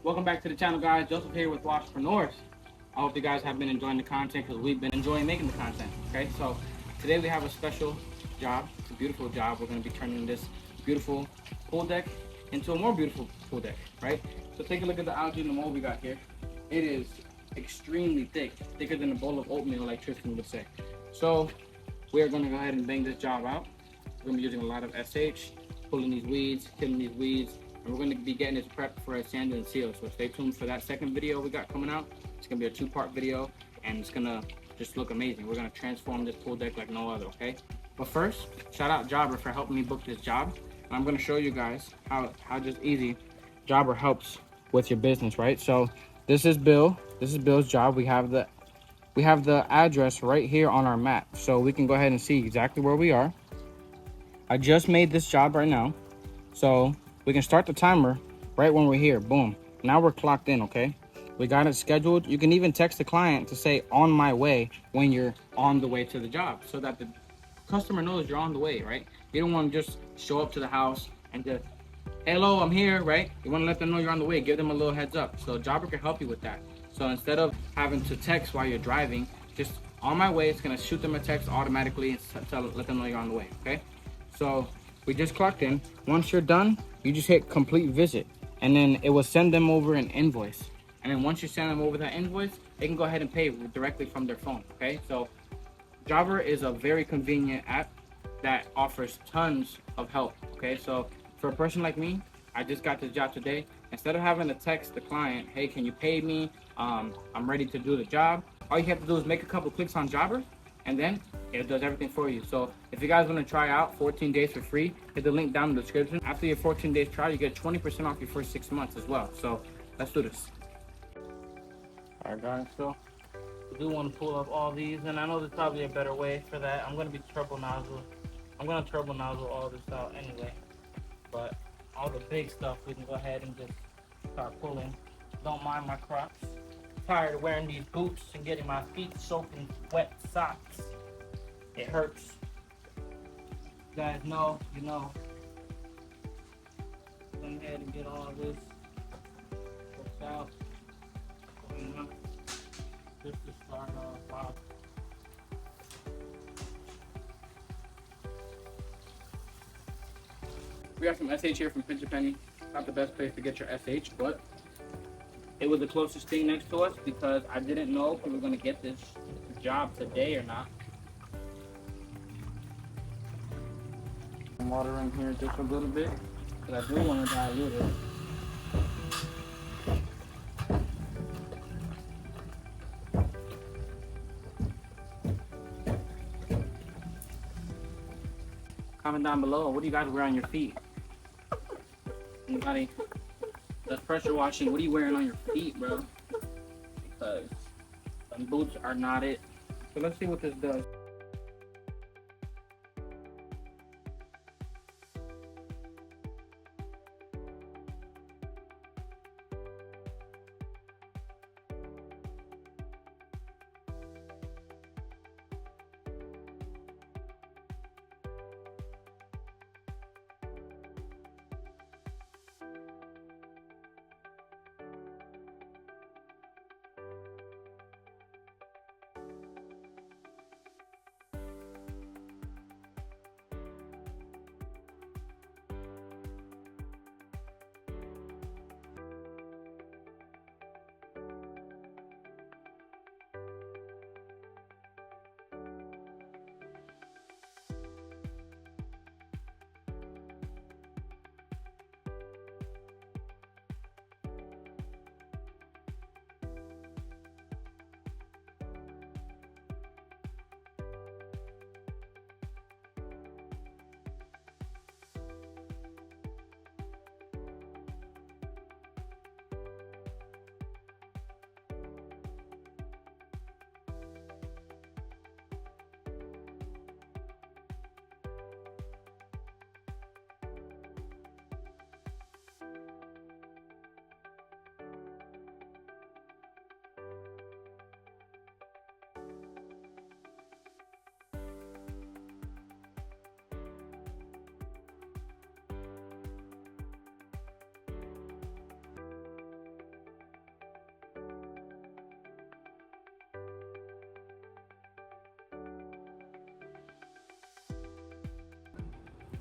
Welcome back to the channel, guys. Joseph here with Washpreneurs. I hope you guys have been enjoying the content because we've been enjoying making the content. Okay, so today we have a special job. It's a beautiful job. We're going to be turning this beautiful pool deck into a more beautiful pool deck, right? So take a look at the algae and the mold we got here. It is extremely thick, thicker than a bowl of oatmeal, like Tristan would say. So we're going to go ahead and bang this job out. We're going to be using a lot of SH, pulling these weeds, killing these weeds, and we're going to be getting this prepped for a sand and seal. So stay tuned for that second video we got coming out. It's going to be a two-part video, and it's going to just look amazing. We're going to transform this pool deck like no other, okay? But first, shout out Jobber for helping me book this job. And I'm going to show you guys how just easy Jobber helps with your business, right? So this is Bill. This is Bill's job. We have the address right here on our map, so we can go ahead and see exactly where we are. I just made this job right now, so we can start the timer right when we're here. Boom. Now we're clocked in, okay? We got it scheduled. You can even text the client to say on my way when you're on the way to the job, so that the customer knows you're on the way, right? You don't want to just show up to the house and just, hello, I'm here, right? You want to let them know you're on the way. Give them a little heads up. So Jobber can help you with that. So instead of having to text while you're driving, just on my way, it's going to shoot them a text automatically and let them know you're on the way, okay? So we just clocked in. Once you're done, you just hit complete visit, and then it will send them over an invoice. And then once you send them over that invoice, they can go ahead and pay directly from their phone, okay? So Jobber is a very convenient app that offers tons of help, okay? So for a person like me, I just got this job today. Instead of having to text the client, hey, can you pay me? I'm ready to do the job. All you have to do is make a couple clicks on Jobber, and then it does everything for you. So if you guys want to try out 14 days for free, hit the link down in the description. After your 14 days trial, you get 20% off your first 6 months as well. So let's do this. All right, guys, so we do want to pull up all these, and I know there's probably a better way for that. I'm going to be turbo nozzle. I'm going to turbo nozzle all this out anyway, but all the big stuff we can go ahead and just start pulling. Don't mind my crocs. Tired of wearing these boots and getting my feet soaked in wet socks. It hurts. You guys know, you know. Go ahead and get all this worked out. Just to start off. We got some SH here from Pinch a Penny. Not the best place to get your SH, but it was the closest thing next to us because I didn't know if we were going to get this job today or not. Water in here just a little bit, but I do want to dilute it. Comment down below, what do you guys wear on your feet? Anybody that's pressure washing, what are you wearing on your feet, bro? Because some boots are not it. So let's see what this does.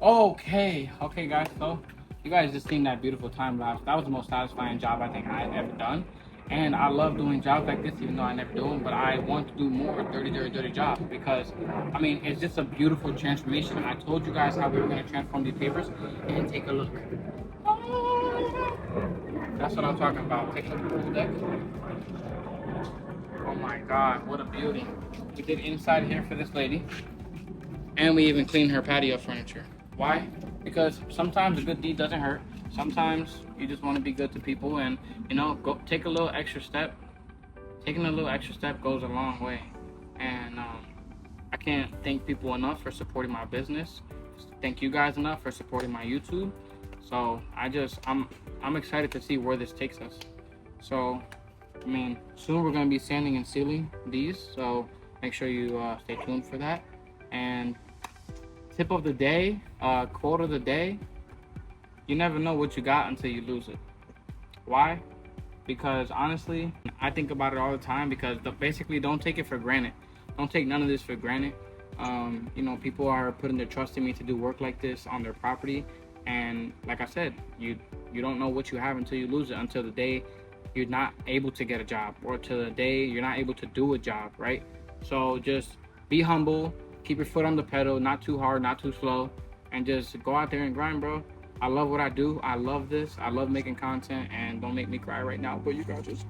Okay, guys. So you guys just seen that beautiful time lapse. That was the most satisfying job I think I've ever done, and I love doing jobs like this, even though I never do them. But I want to do more dirty jobs because, I mean, it's just a beautiful transformation. I told you guys how we were gonna transform these papers, and take a look. That's what I'm talking about. Take a look at the pool deck. Oh my God, what a beauty! We did inside here for this lady, and we even cleaned her patio furniture. Why? Because sometimes a good deed doesn't hurt. Sometimes you just want to be good to people, and go take a little extra step. Taking a little extra step goes a long way, and I can't thank people enough for supporting my business. Thank you guys enough for supporting my YouTube. So I'm excited to see where this takes us. So I mean, soon we're gonna be sanding and sealing these. So make sure you stay tuned for that. And tip of the day, quote of the day: you never know what you got until you lose it. Why? Because honestly, I think about it all the time, because basically, don't take it for granted. Don't take none of this for granted. People are putting their trust in me to do work like this on their property, and like I said, you don't know what you have until you lose it, until the day you're not able to get a job, or till the day you're not able to do a job, right? So just be humble, keep your foot on the pedal, not too hard, not too slow, and just go out there and grind, bro. I love what I do. I love this. I love making content, and don't make me cry right now, but you guys just